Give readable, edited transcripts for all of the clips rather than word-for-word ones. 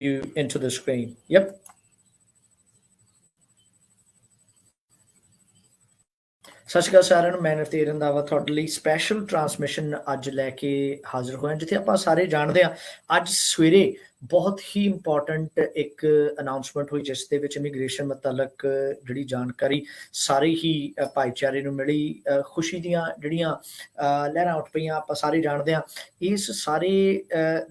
you into the screen. Yep. ਸਤਿ ਸ਼੍ਰੀ ਅਕਾਲ ਸਾਰਿਆਂ ਨੂੰ। ਮੈਂ ਨਵਤੇਜ ਰੰਧਾਵਾ ਤੁਹਾਡੇ ਲਈ ਸਪੈਸ਼ਲ ਟਰਾਂਸਮਿਸ਼ਨ ਅੱਜ ਲੈ ਕੇ ਹਾਜ਼ਰ ਹੋਇਆ, ਜਿੱਥੇ ਆਪਾਂ ਸਾਰੇ ਜਾਣਦੇ ਹਾਂ ਅੱਜ ਸਵੇਰੇ ਬਹੁਤ ਹੀ ਇੰਪੋਰਟੈਂਟ ਇੱਕ ਅਨਾਊਂਸਮੈਂਟ ਹੋਈ, ਜਿਸ ਦੇ ਵਿੱਚ ਇਮੀਗ੍ਰੇਸ਼ਨ ਮੁਤਲਕ ਜਿਹੜੀ ਜਾਣਕਾਰੀ ਸਾਰੇ ਹੀ ਭਾਈਚਾਰੇ ਨੂੰ ਮਿਲੀ। ਖੁਸ਼ੀ ਦੀਆਂ ਜਿਹੜੀਆਂ ਲਹਿਰਾਂ ਉੱਠ ਪਈਆਂ, ਆਪਾਂ ਸਾਰੇ ਜਾਣਦੇ ਹਾਂ। ਇਸ ਸਾਰੇ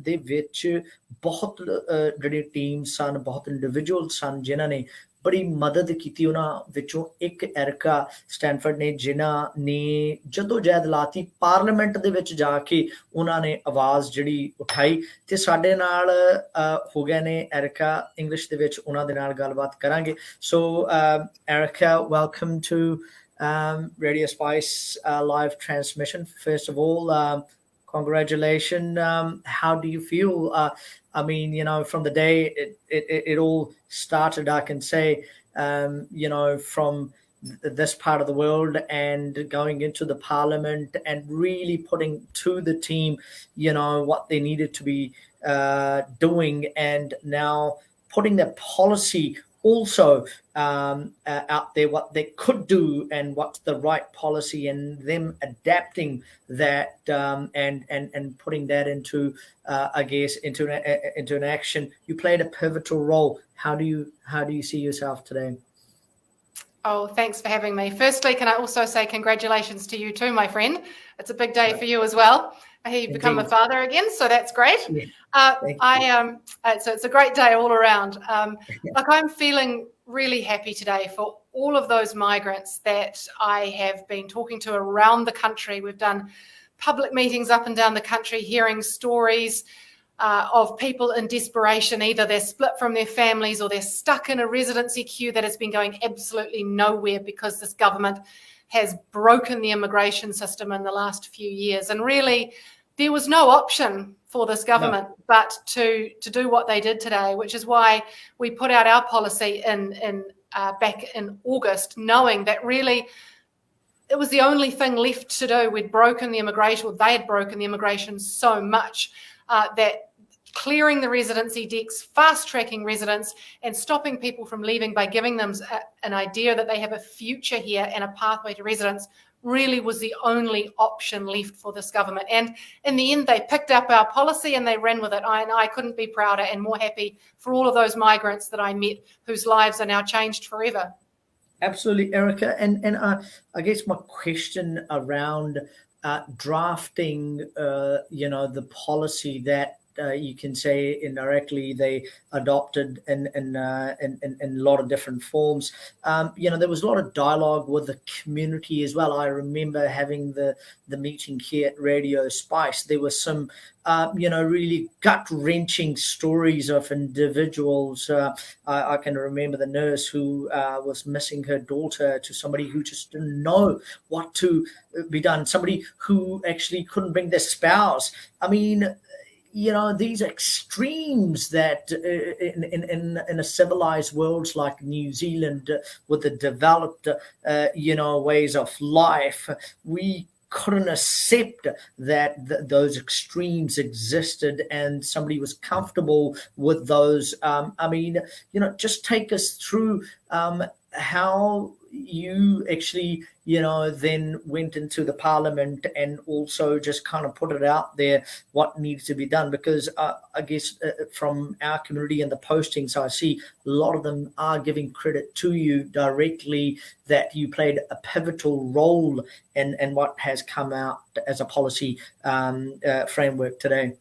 ਦੇ ਵਿੱਚ ਬਹੁਤ ਜਿਹੜੀ ਟੀਮ ਸਨ, ਬਹੁਤ ਇੰਡੀਵਿਜੂਅਲ ਸਨ ਜਿਨ੍ਹਾਂ ਨੇ ਬੜੀ ਮਦਦ ਕੀਤੀ। ਉਹਨਾਂ ਵਿੱਚੋਂ ਇੱਕ ਐਰਿਕਾ ਸਟੈਨਫਰਡ ਨੇ, ਜਿਨ੍ਹਾਂ ਨੇ ਜਦੋਜਹਿਦ ਲਾਤੀ ਪਾਰਲੀਮੈਂਟ ਦੇ ਵਿੱਚ ਜਾ ਕੇ ਉਹਨਾਂ ਨੇ ਆਵਾਜ਼ ਜਿਹੜੀ ਉਠਾਈ। ਤੇ ਸਾਡੇ ਨਾਲ ਹੋ ਗਏ ਨੇ ਐਰਿਕਾ, ਇੰਗਲਿਸ਼ ਦੇ ਵਿੱਚ ਉਹਨਾਂ ਦੇ ਨਾਲ ਗੱਲਬਾਤ ਕਰਾਂਗੇ। So Erica, welcome to Radio Spice live transmission. First of all, congratulations. How do you feel? I mean, from the day it all started, I can say, from this part of the world and going into the parliament and really putting to the team, what they needed to be doing, and now putting their policy also out there, what they could do and what's the right policy, and them adapting that and putting that into I guess into an action. You played a pivotal role. How do you see yourself today? Oh, thanks for having me. Firstly, can I also say congratulations to you too, my friend. It's a big day for you as well. I hear you've become a father again, so that's great. Yeah. So it's a great day all around. Look, I'm feeling really happy today for all of those migrants that I have been talking to around the country. We've done public meetings up and down the country, hearing stories of people in desperation. Either they're split from their families or they're stuck in a residency queue that has been going absolutely nowhere because this government has broken the immigration system in the last few years. And really, there was no option for this government but to do what they did today, which is why we put out our policy back in August, knowing that really it was the only thing left to do. We'd broken the immigration, or they had broken the immigration so much that clearing the residency decks, fast-tracking residents and stopping people from leaving by giving them an idea that they have a future here and a pathway to residence really was the only option left for this government. And in the end, they picked up our policy and they ran with it. I couldn't be prouder and more happy for all of those migrants that I met whose lives are now changed forever. Absolutely, Erica. And I guess my question around drafting, the policy that you can say indirectly they adopted in a lot of different forms. There was a lot of dialogue with the community as well. I remember having the meeting here at Radio Spice. There was some really gut-wrenching stories of individuals. I can remember the nurse who was missing her daughter to somebody who just didn't know what to be done, somebody who actually couldn't bring their spouse. I mean, these extremes that in a civilized world like New Zealand, with the developed ways of life, we couldn't accept that those extremes existed and somebody was comfortable with those. Just take us through how you actually then went into the parliament and also just kind of put it out there what needs to be done, because I guess from our community and the postings I see, a lot of them are giving credit to you directly, that you played a pivotal role in what has come out as a policy framework today.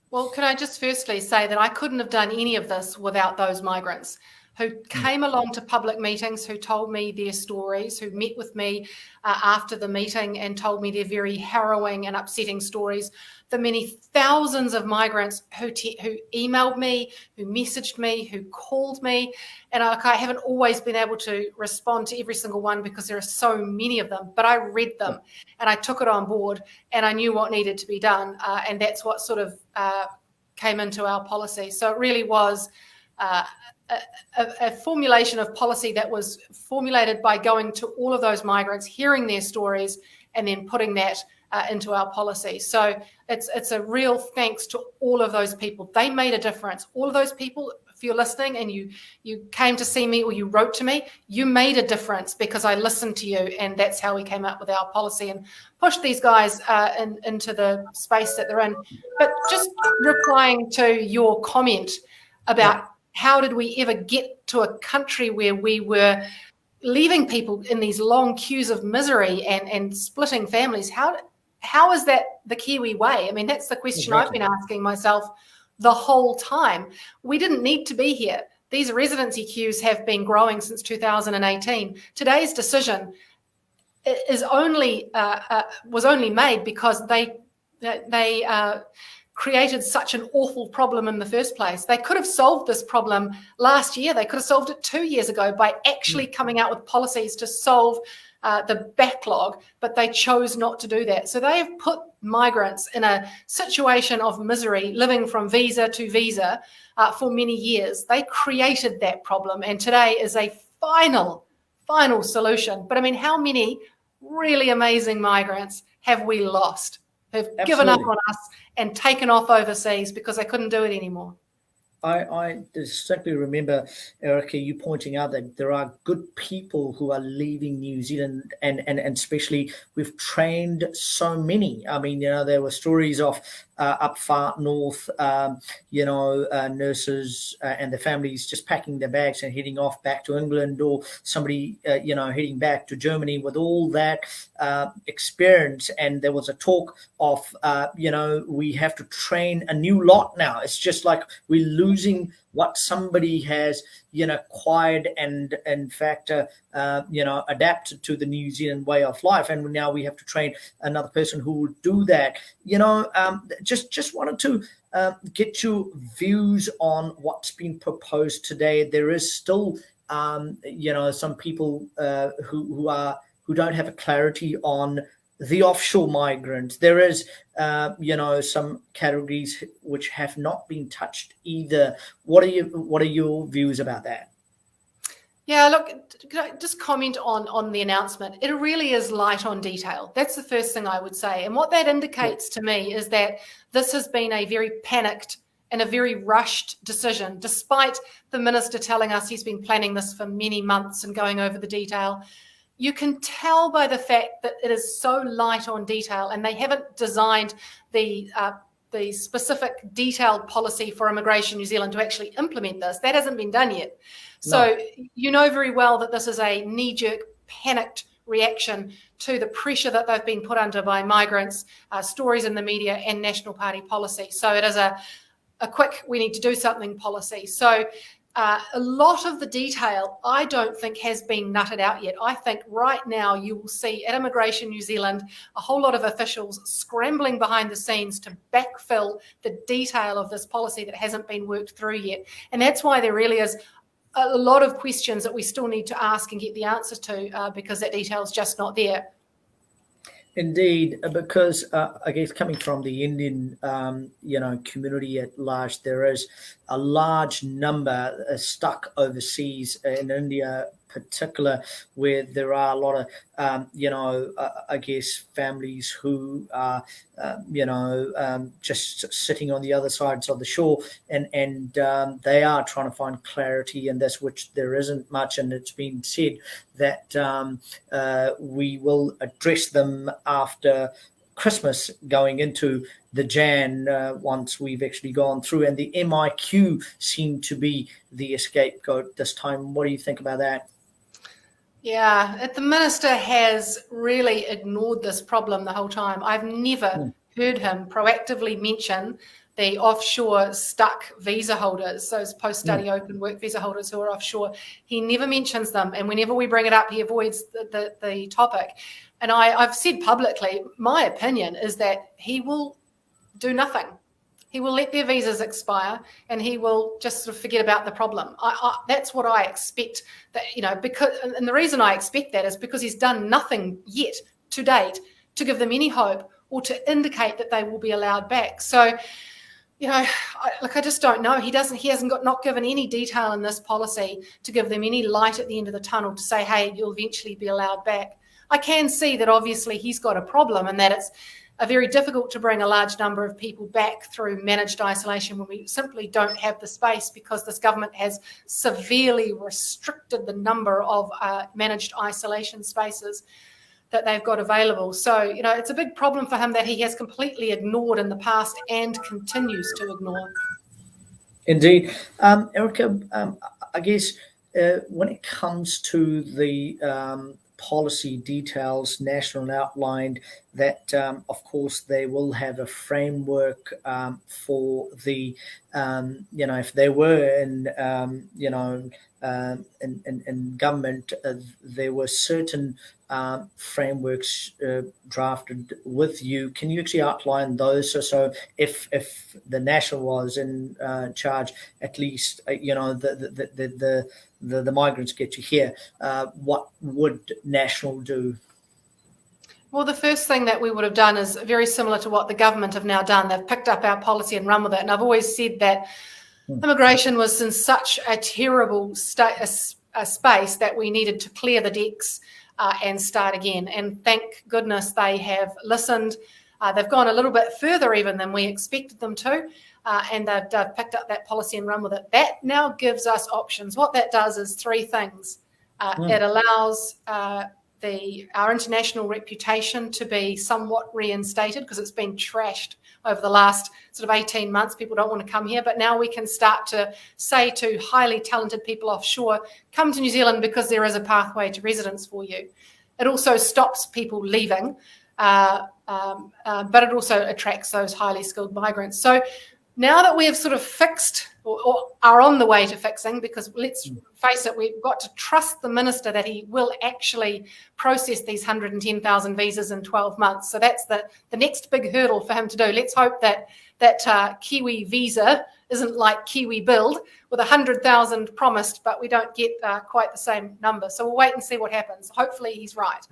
Well, can I just firstly say that I couldn't have done any of this without those migrants who came along to public meetings, who told me their stories, who met with me after the meeting and told me their very harrowing and upsetting stories. The many thousands of migrants who emailed me, who messaged me, who called me. And I haven't always been able to respond to every single one because there are so many of them. But I read them and I took it on board and I knew what needed to be done. And that's what sort of came into our policy. So it really was a formulation of policy that was formulated by going to all of those migrants, hearing their stories, and then putting that into our policy. So it's a real thanks to all of those people. They made a difference. All of those people, if you're listening and you came to see me or you wrote to me, you made a difference because I listened to you, and that's how we came up with our policy and pushed these guys into the space that they're in. But just replying to your comment about how did we ever get to a country where we were leaving people in these long queues of misery and splitting families, how is that the Kiwi way? I mean, that's the question I've been asking myself the whole time. We didn't need to be here. These residency queues have been growing since 2018. Today's decision is was only made because they created such an awful problem in the first place. They could have solved this problem last year. They could have solved it 2 years ago by actually coming out with policies to solve the backlog, but they chose not to do that. So they have put migrants in a situation of misery, living from visa to visa for many years. They created that problem, and today is a final solution. But I mean, how many really amazing migrants have we lost, who've given up on us and taken off overseas because they couldn't do it anymore? I distinctly remember, Erica, you pointing out that there are good people who are leaving New Zealand, and especially we've trained so many. I mean, there were stories of up far north, nurses and their families just packing their bags and heading off back to England, or somebody, heading back to Germany with all that experience. And there was a talk of, we have to train a new lot now. It's just like we're losing what somebody has, acquired and in fact, adapted to the New Zealand way of life. And now we have to train another person who will do that. Just wanted to get your views on what's been proposed today. There is still, some people who don't have a clarity on the offshore migrants. There is, some categories which have not been touched either. What are your views about that? Yeah, look, can I just comment on the announcement? It really is light on detail. That's the first thing I would say. And what that indicates to me is that this has been a very panicked and a very rushed decision, despite the minister telling us he's been planning this for many months and going over the detail. You can tell by the fact that it is so light on detail, and they haven't designed the specific detailed policy for Immigration New Zealand to actually implement this. That hasn't been done yet. So you know very well that this is a knee-jerk, panicked reaction to the pressure that they've been put under by migrants, stories in the media, and National Party policy. So it is a quick, we need to do something policy. So a lot of the detail, I don't think, has been nutted out yet. I think right now you will see at Immigration New Zealand a whole lot of officials scrambling behind the scenes to backfill the detail of this policy that hasn't been worked through yet. And that's why there really is a lot of questions that we still need to ask and get the answers to, because that detail is just not there. Indeed, because I guess coming from the Indian, community at large, there is a large number stuck overseas in India, particular, where there are a lot of, I guess, families who are, just sitting on the other sides of the shore, and they are trying to find clarity in this, which there isn't much. And it's been said that we will address them after Christmas, going into the Jan, once we've actually gone through, and the MIQ seemed to be the scapegoat this time. What do you think about that? Yeah, the minister has really ignored this problem the whole time. I've never heard him proactively mention the offshore stuck visa holders, those post-study open work visa holders who are offshore. He never mentions them, and whenever we bring it up, he avoids the topic. And I've said publicly, my opinion is that he will do nothing. He will let their visas expire, and he will just sort of forget about the problem. That's what I expect. And the reason I expect that is because he's done nothing yet to date to give them any hope or to indicate that they will be allowed back. So, I just don't know. He hasn't not given any detail in this policy to give them any light at the end of the tunnel to say, hey, you'll eventually be allowed back. I can see that obviously he's got a problem, and that are very difficult to bring a large number of people back through managed isolation when we simply don't have the space, because this government has severely restricted the number of managed isolation spaces that they've got available. So, it's a big problem for him that he has completely ignored in the past and continues to ignore. Indeed. Erica, I guess when it comes to the policy details, national outlined, that of course they will have a framework for the, if they were in government, there were certain frameworks drafted with you. Can you actually outline those? So if the national was in charge, at least the migrants get to hear, what would national do? Well, the first thing that we would have done is very similar to what the government have now done. They've picked up our policy and run with it. And I've always said that immigration was in such a terrible space that we needed to clear the decks and start again. And thank goodness they have listened. They've gone a little bit further even than we expected them to. And they've picked up that policy and run with it. That now gives us options. What that does is three things. It allows our international reputation to be somewhat reinstated, because it's been trashed over the last sort of 18 months. People don't want to come here, but now we can start to say to highly talented people offshore, come to New Zealand because there is a pathway to residence for you. It also stops people leaving, but it also attracts those highly skilled migrants. So now that we have sort of fixed or are on the way to fixing, because let's face it, we've got to trust the minister that he will actually process these 110,000 visas in 12 months. So that's the next big hurdle for him to do. Let's hope that Kiwi visa isn't like Kiwi build with 100,000 promised, but we don't get quite the same number. So we'll wait and see what happens. Hopefully he's right.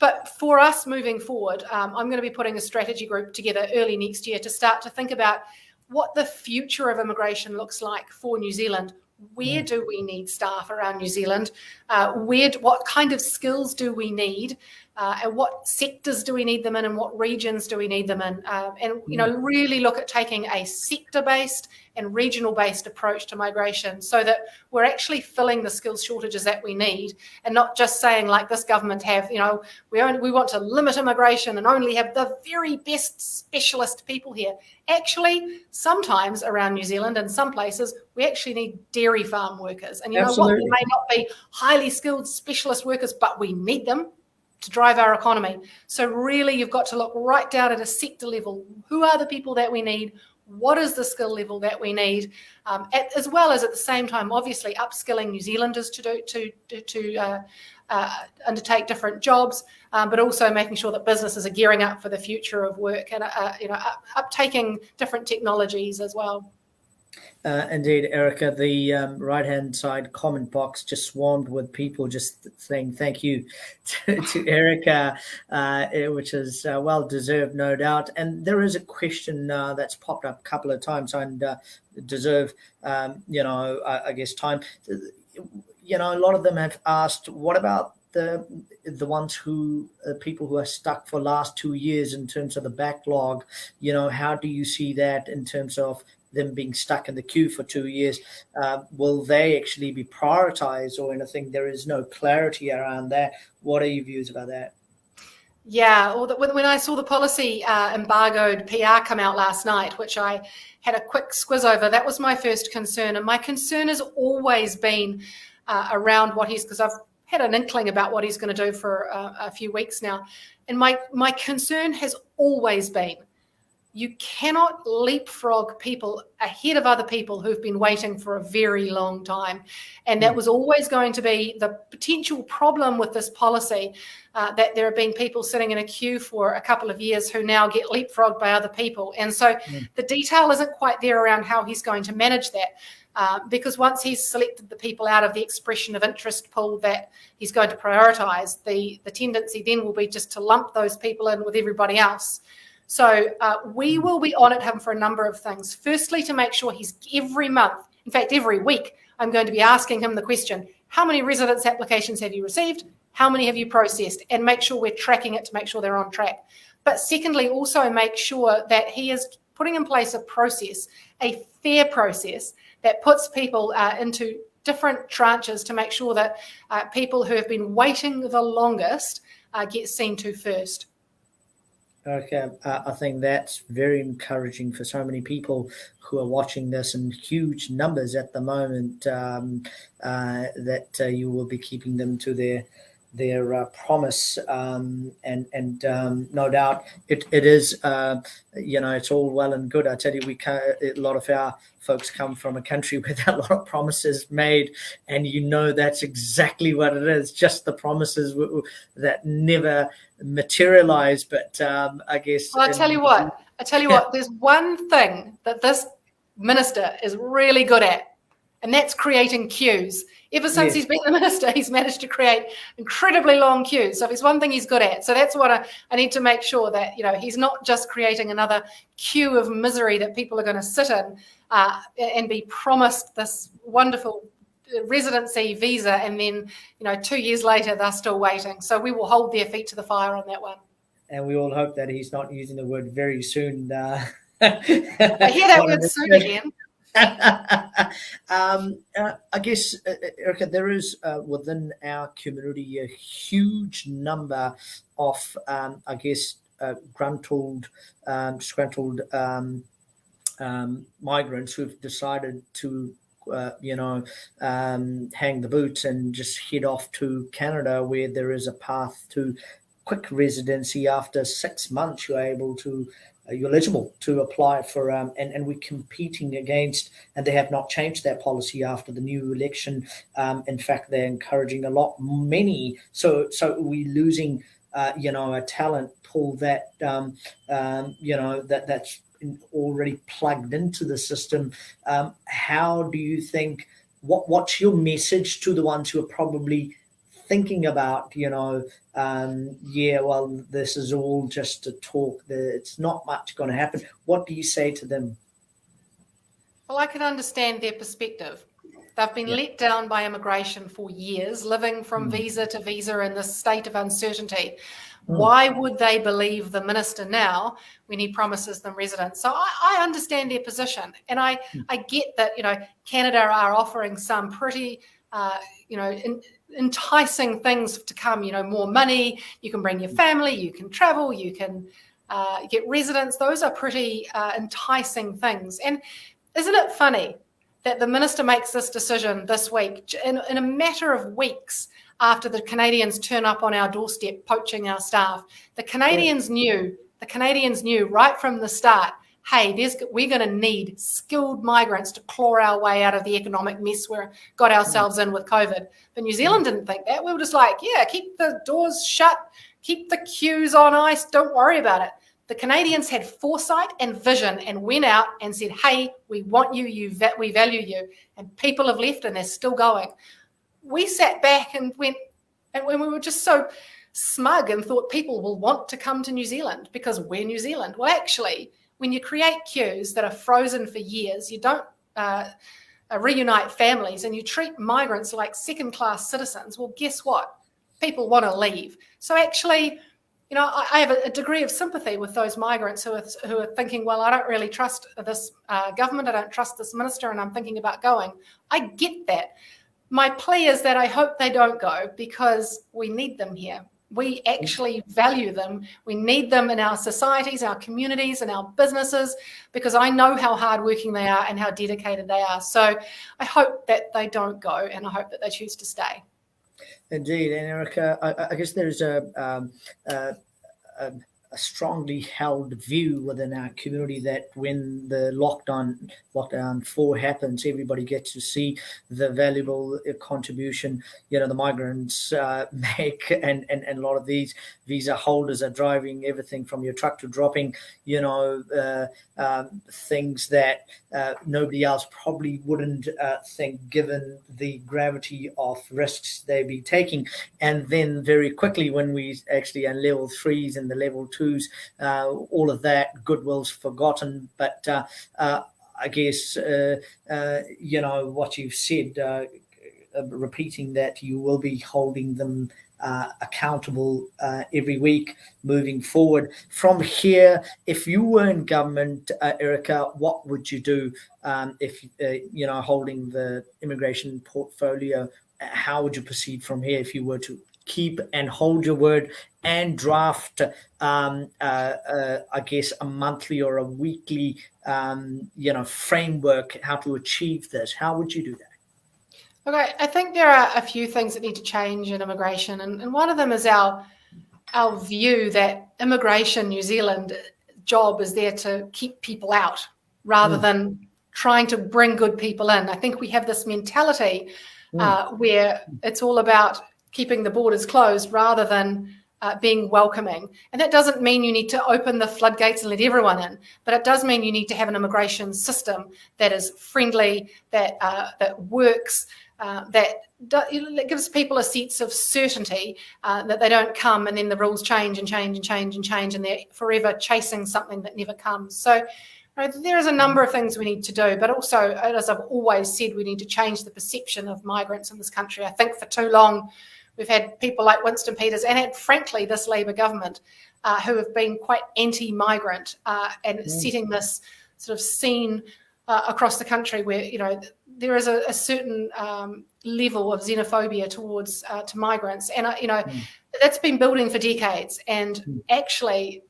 But for us moving forward, I'm going to be putting a strategy group together early next year to start to think about what the future of immigration looks like for New Zealand. Where do we need staff around New Zealand? What kind of skills do we need? And what sectors do we need them in, and what regions do we need them in? And really look at taking a sector-based and regional-based approach to migration, so that we're actually filling the skills shortages that we need, and not just saying, like this government have, we want to limit immigration and only have the very best specialist people here. Actually, sometimes around New Zealand and some places, we actually need dairy farm workers. And you know what? They may not be highly skilled specialist workers, but we need them to drive our economy. So really, you've got to look right down at a sector level. Who are the people that we need? What is the skill level that we need? As well as at the same time, obviously, upskilling New Zealanders to undertake different jobs, but also making sure that businesses are gearing up for the future of work and uptaking different technologies as well. Indeed, Erica, the right-hand side comment box just swarmed with people just saying thank you to Erica, which is well-deserved, no doubt. And there is a question that's popped up a couple of times and deserve, I guess, time. A lot of them have asked, what about the people who are stuck for last 2 years in terms of the backlog? How do you see that in terms of them being stuck in the queue for 2 years? Will they actually be prioritized or anything? There is no clarity around that. What are your views about that? Yeah, when I saw the policy embargoed PR come out last night, which I had a quick squiz over, that was my first concern. And my concern has always been around because I've had an inkling about what he's going to do for a few weeks now. And my concern has always been, you cannot leapfrog people ahead of other people who've been waiting for a very long time. And that was always going to be the potential problem with this policy, that there have been people sitting in a queue for a couple of years who now get leapfrogged by other people. And so the detail isn't quite there around how he's going to manage that, because once he's selected the people out of the expression of interest pool that he's going to prioritise, the tendency then will be just to lump those people in with everybody else. So we will be on at him for a number of things. Firstly, to make sure he's every month, in fact, every week, I'm going to be asking him the question, how many residence applications have you received? How many have you processed? And make sure we're tracking it to make sure they're on track. But secondly, also make sure that he is putting in place a process, a fair process that puts people into different tranches to make sure that people who have been waiting the longest get seen to first. Okay, I think that's very encouraging for so many people who are watching this in huge numbers at the moment, that you will be keeping them to their promise, and no doubt it is, it's all well and good. I tell you, a lot of our folks come from a country with a lot of promises made, and that's exactly what it is, just the promises that never materialize. But I guess, well, I tell you what, there's one thing that this minister is really good at, and that's creating queues. Ever since he's been the minister, he's managed to create incredibly long queues. So if it's one thing he's good at, so that's what I need to make sure that, he's not just creating another queue of misery that people are going to sit in and be promised this wonderful residency visa, and then 2 years later they're still waiting. So we will hold their feet to the fire on that one. And we all hope that he's not using the word very soon. I hear that word soon again. I guess, Erica, there is within our community a huge number of, disgruntled migrants who've decided to, hang the boots and just head off to Canada, where there is a path to quick residency. After 6 months, you're eligible to apply for, and we're competing against, and they have not changed that policy after the new election. In fact, they're encouraging many. So we're losing, a talent pool that, that's already plugged into the system. How do you think, what's your message to the ones who are probably thinking about, this is all just a talk, it's not much going to happen? What do you say to them? Well, I can understand their perspective. They've been let down by immigration for years, living from visa to visa in this state of uncertainty. Why would they believe the minister now when he promises them residence? So I understand their position, and I get that, Canada are offering some pretty, enticing things to come, more money, you can bring your family, you can travel, you can get residence. Those are pretty enticing things. And isn't it funny that the minister makes this decision this week, in a matter of weeks after the Canadians turn up on our doorstep poaching our staff? The Canadians knew right from the start, hey, we're going to need skilled migrants to claw our way out of the economic mess we got ourselves in with COVID. But New Zealand didn't think that. We were just like, keep the doors shut, keep the queues on ice, don't worry about it. The Canadians had foresight and vision and went out and said, hey, we want you, we value you. And people have left and they're still going. We sat back and went, and when we were just so smug and thought people will want to come to New Zealand because we're New Zealand. Well, actually, when you create queues that are frozen for years, you don't reunite families, and you treat migrants like second-class citizens, well, guess what? People want to leave. So actually, I have a degree of sympathy with those migrants who are thinking, well, I don't really trust this government, I don't trust this minister, and I'm thinking about going. I get that. My plea is that I hope they don't go, because we need them here. We actually value them. We need them in our societies, our communities, and our businesses, because I know how hardworking they are and how dedicated they are. So I hope that they don't go, and I hope that they choose to stay. Indeed. And Erica, I guess there's a strongly held view within our community that when the lockdown 4 happens, everybody gets to see the valuable contribution the migrants make, and a lot of these visa holders are driving everything from your truck to dropping things that nobody else probably wouldn't think, given the gravity of risks they'd be taking. And then very quickly, when we actually on level 3s and the level 2s, all of that goodwill's forgotten. But I guess what you've said, repeating that you will be holding them accountable every week moving forward. From here, if you were in government, Erica, what would you do if, holding the immigration portfolio? How would you proceed from here if you were to keep and hold your word and draft, I guess, a monthly or a weekly, framework, how to achieve this? How would you do that? Okay, I think there are a few things that need to change in immigration, and one of them is our view that Immigration New Zealand job is there to keep people out rather than trying to bring good people in. I think we have this mentality where it's all about keeping the borders closed rather than being welcoming. And that doesn't mean you need to open the floodgates and let everyone in, but it does mean you need to have an immigration system that is friendly, that works, that gives people a sense of certainty that they don't come and then the rules change and change and change and change and they're forever chasing something that never comes. So there is a number of things we need to do, but also, as I've always said, we need to change the perception of migrants in this country. I think for too long, we've had people like Winston Peters and, frankly, this Labour government who have been quite anti-migrant and setting this sort of scene across the country where, there is a certain level of xenophobia towards to migrants. And, that's been building for decades. And actually,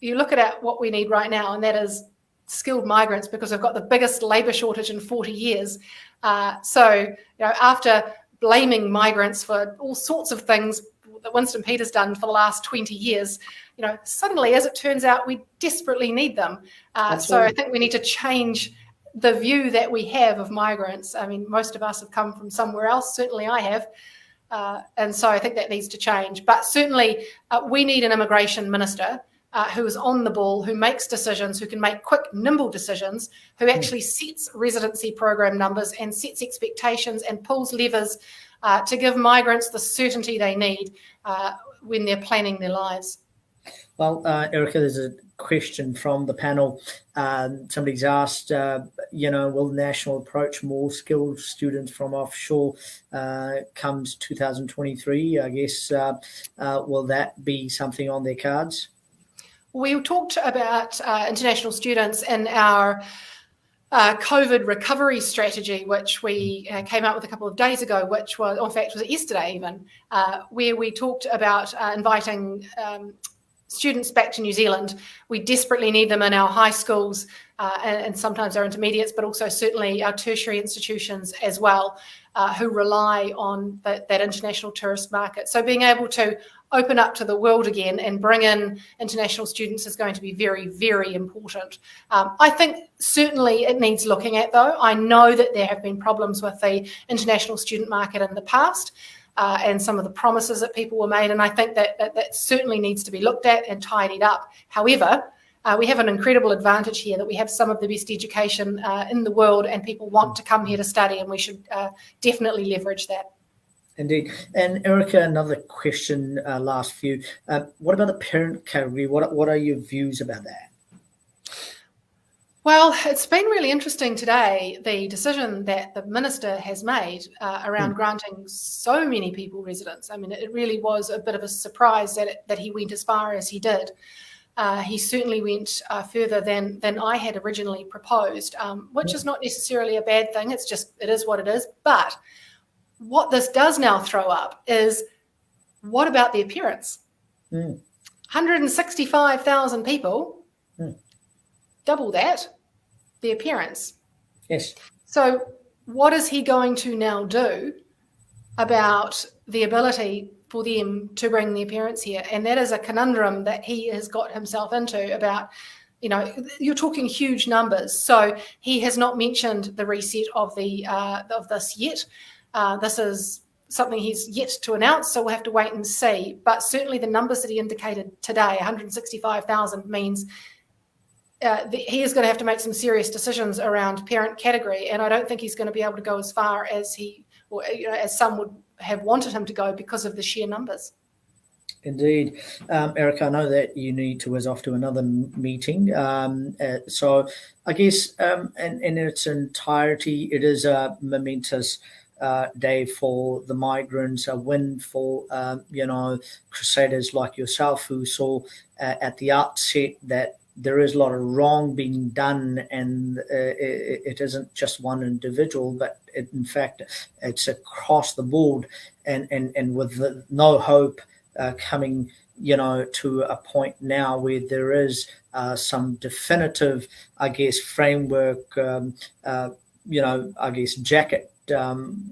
you look at what we need right now, and that is skilled migrants, because we've got the biggest labour shortage in 40 years. So, after blaming migrants for all sorts of things that Winston Peters done for the last 20 years, suddenly, as it turns out, we desperately need them. So I think we need to change the view that we have of migrants. I mean, most of us have come from somewhere else. Certainly I have. And so I think that needs to change. But certainly we need an immigration minister who is on the ball, who makes decisions, who can make quick, nimble decisions, who actually sets residency program numbers and sets expectations and pulls levers to give migrants the certainty they need when they're planning their lives. Well, Erica, there's a question from the panel. Somebody's asked, will National approach more skilled students from offshore comes 2023? I guess, will that be something on their cards? We talked about international students in our COVID recovery strategy, which we came out with a couple of days ago, which was, in fact, was yesterday even, where we talked about inviting students back to New Zealand. We desperately need them in our high schools and sometimes our intermediates, but also certainly our tertiary institutions as well, who rely on that international tourist market. So being able to open up to the world again and bring in international students is going to be very, very important. I think certainly it needs looking at, though. I know that there have been problems with the international student market in the past and some of the promises that people were made, and I think that certainly needs to be looked at and tidied up. However, we have an incredible advantage here that we have some of the best education in the world, and people want to come here to study, and we should definitely leverage that. Indeed. And Erica, another question, last few. What about the parent category? What are your views about that? Well, it's been really interesting today, the decision that the minister has made around granting so many people residence. I mean, it really was a bit of a surprise that he went as far as he did. He certainly went further than I had originally proposed, which is not necessarily a bad thing. It is what it is. But what this does now throw up is, what about the appearance? 165,000 people, double that, the appearance. Yes. So what is he going to now do about the ability for them to bring the appearance here? And that is a conundrum that he has got himself into about, you're talking huge numbers. So he has not mentioned the reset of this yet. This is something he's yet to announce, so we'll have to wait and see. But certainly the numbers that he indicated today, 165,000, means he is going to have to make some serious decisions around parent category, and I don't think he's going to be able to go as far as as some would have wanted him to go because of the sheer numbers. Indeed. Erica, I know that you need to whiz off to another meeting. So I guess in its entirety, it is a momentous day for the migrants, a win for, crusaders like yourself who saw at the outset that there is a lot of wrong being done, and it isn't just one individual, but in fact, it's across the board, and with no hope coming, to a point now where there is some definitive, I guess, framework, I guess, jacket,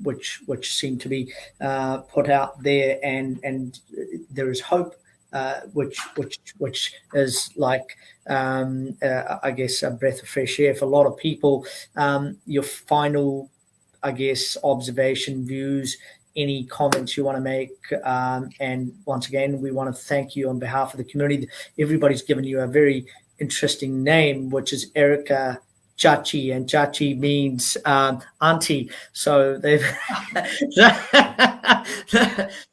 which seem to be put out there, and there is hope, which is like, I guess, a breath of fresh air for a lot of people. Your final, I guess, observation, views, any comments you want to make, and once again, we want to thank you on behalf of the community. Everybody's given you a very interesting name, which is Erica Chachi, and Chachi means auntie. So they've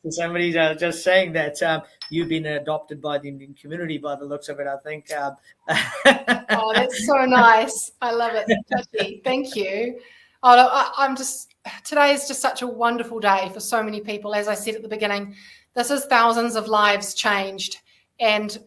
somebody's just saying that you've been adopted by the Indian community by the looks of it, I think. Oh, that's so nice. I love it, Chachi. Thank you. Oh, no, today is just such a wonderful day for so many people. As I said at the beginning, this is thousands of lives changed. And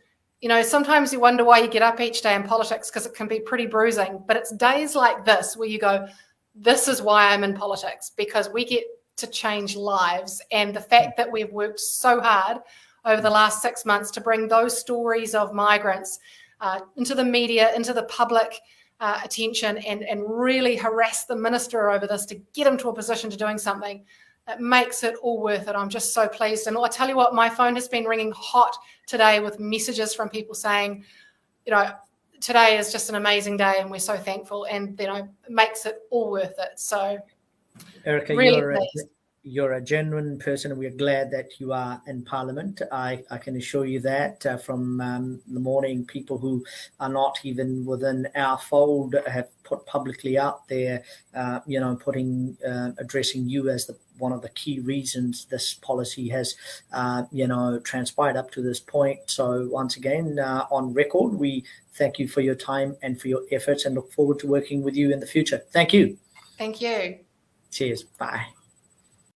sometimes you wonder why you get up each day in politics, because it can be pretty bruising. But it's days like this where you go, this is why I'm in politics, because we get to change lives. And the fact that we've worked so hard over the last 6 months to bring those stories of migrants into the media, into the public attention, and really harass the minister over this to get him to a position to doing something, it makes it all worth it. I'm just so pleased. And I tell you what, my phone has been ringing hot today with messages from people saying, today is just an amazing day and we're so thankful, and, it makes it all worth it. So, Erica, really you're a genuine person, and we're glad that you are in Parliament. I can assure you that from the morning, people who are not even within our fold have put publicly out there, addressing you as one of the key reasons this policy has, transpired up to this point. So once again, on record, we thank you for your time and for your efforts, and look forward to working with you in the future. Thank you. Thank you. Cheers. Bye.